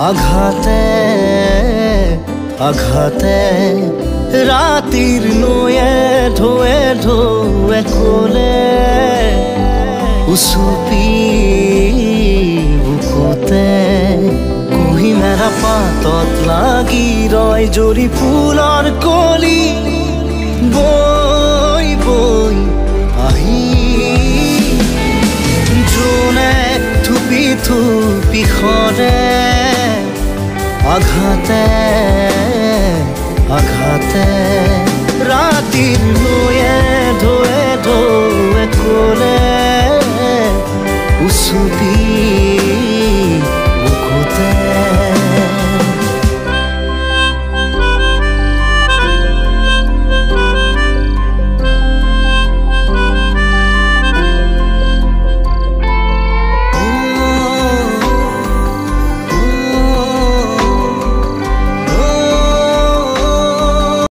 আঘাতে আঘাতে ৰাতিৰ নৈয়ে ঢৌৱে ঢৌৱে ক'লে উচুপি বুকুতে কুহিমেৰা পাতত লাগি ৰয় জৰি ফুলৰ কলি বৈ বৈ আহি জোনে থুপি থুপি সৰে আঘাতে আঘাতে ৰাতিৰ নৈয়ে ঢৌৱে ঢৌৱে ক'লে উচুপি